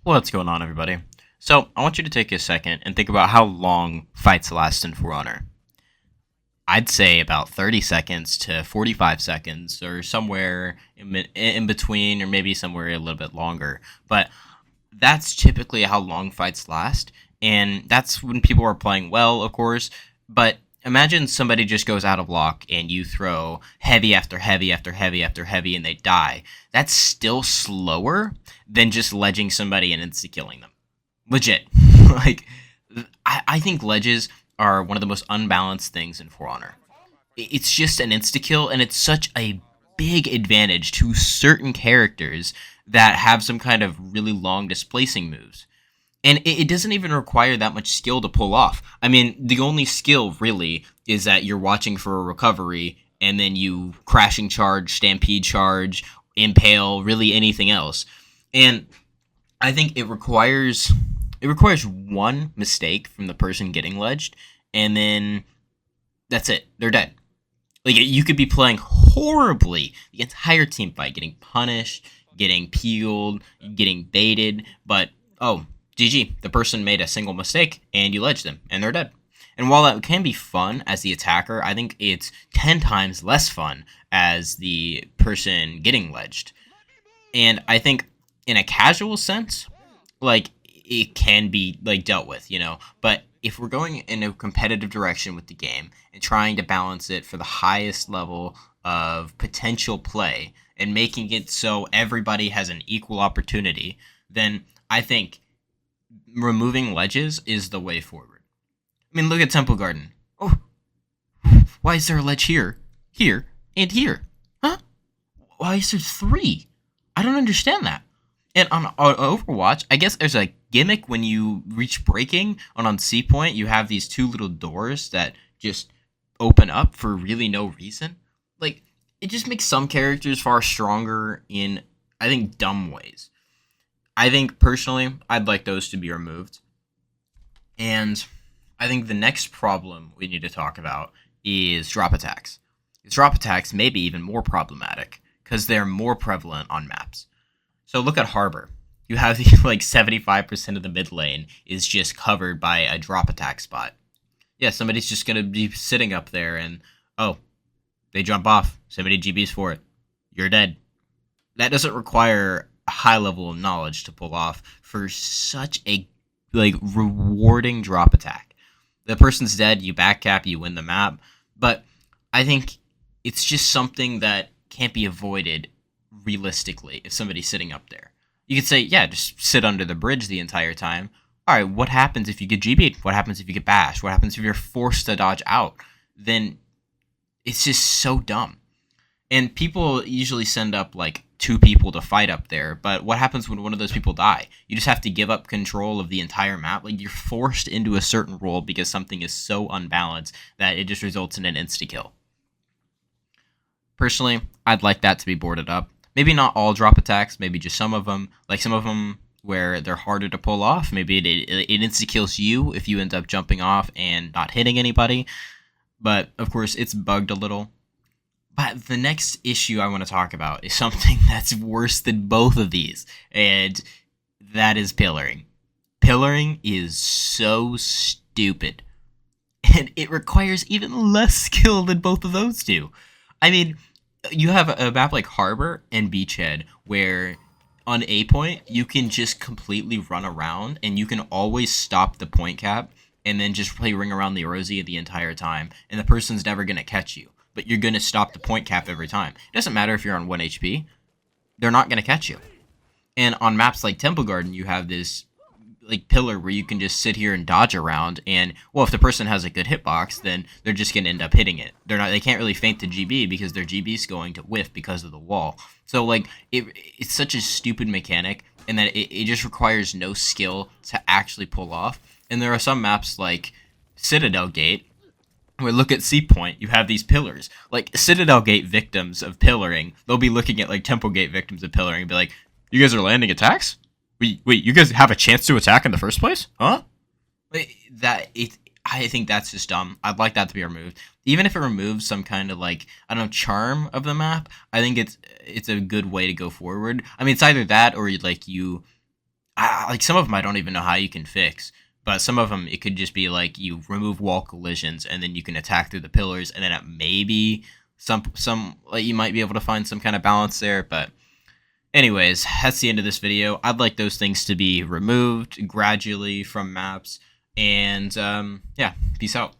What's going on, everybody? So, I want you to take a second and think about how long fights last in For Honor. I'd say about 30 seconds to 45 seconds, or somewhere in between, or maybe somewhere a little bit longer. But that's typically how long fights last, and that's when people are playing well, of course. But imagine somebody just goes out of lock and you throw heavy after heavy after heavy after heavy and they die. That's still slower than just ledging somebody and insta killing them. Legit. like, I think ledges are one of the most unbalanced things in For Honor. It's just an insta kill, and it's such a big advantage to certain characters that have some kind of really long displacing moves. And it doesn't even require that much skill to pull off. I mean, the only skill really is that you're watching for a recovery and then you crashing charge, stampede charge, impale, really anything else. And I think it requires one mistake from the person getting ledged, and then that's it. They're dead. Like, you could be playing horribly the entire team fight, getting punished, getting peeled, getting baited, but oh, GG, the person made a single mistake and you ledged them and they're dead. And while that can be fun as the attacker, I think it's 10 times less fun as the person getting ledged. And I think in a casual sense, like, it can be like dealt with, but if we're going in a competitive direction with the game and trying to balance it for the highest level of potential play and making it so everybody has an equal opportunity, then I think removing ledges is the way forward. I mean, look at Temple Garden. Oh, why is there a ledge here, and here? Huh? Why is there three? I don't understand that. And on Overwatch, I guess there's a gimmick when you reach breaking. On C point, you have these two little doors that just open up for really no reason. Like, it just makes some characters far stronger in, I think, dumb ways. I think, personally, I'd like those to be removed. And I think the next problem we need to talk about is drop attacks. Drop attacks may be even more problematic because they're more prevalent on maps. So look at Harbor. You have like 75% of the mid lane is just covered by a drop attack spot. Yeah, somebody's just going to be sitting up there and, oh, they jump off. Somebody GBs for it. You're dead. That doesn't require a high level of knowledge to pull off for such a like rewarding drop attack. The person's dead, you backcap, you win the map. But I think it's just something that can't be avoided realistically if somebody's sitting up there. You could say, yeah, just sit under the bridge the entire time. All right, what happens if you get GB'd? What happens if you get bashed? What happens if you're forced to dodge out? Then it's just so dumb. And people usually send up like two people to fight up there, but what happens when one of those people die? You just have to give up control of the entire map. Like, you're forced into a certain role because something is so unbalanced that it just results in an insta kill. Personally, I'd like that to be boarded up. Maybe not all drop attacks, maybe just some of them. Like, some of them where they're harder to pull off. Maybe it insta kills you if you end up jumping off and not hitting anybody. But of course, it's bugged a little. But the next issue I want to talk about is something that's worse than both of these, and that is pillaring. Pillaring is so stupid, and it requires even less skill than both of those do. I mean, you have a map like Harbor and Beachhead where on A point you can just completely run around and you can always stop the point cap and then just play ring around the Erosia the entire time, and the person's never going to catch you. But you're going to stop the point cap every time. It doesn't matter if you're on 1 HP. They're not going to catch you. And on maps like Temple Garden, you have this like pillar where you can just sit here and dodge around, and well, if the person has a good hitbox, then they're just going to end up hitting it. They can't really feint the GB because their GB's going to whiff because of the wall. So like it's such a stupid mechanic, and that it just requires no skill to actually pull off. And there are some maps like Citadel Gate where, look at C point, you have these pillars. Like, Citadel Gate victims of pillaring, they'll be looking at like Temple Gate victims of pillaring and be like, you guys are landing attacks? Wait, you guys have a chance to attack in the first place? Huh? I think that's just dumb. I'd like that to be removed. Even if it removes some kind of like, I don't know, charm of the map, I think it's a good way to go forward. I mean, it's either that or like you like some of them I don't even know how you can fix. But some of them it could just be like you remove wall collisions and then you can attack through the pillars, and then maybe some like you might be able to find some kind of balance there. But anyways, that's the end of this video. I'd like those things to be removed gradually from maps, and yeah, peace out.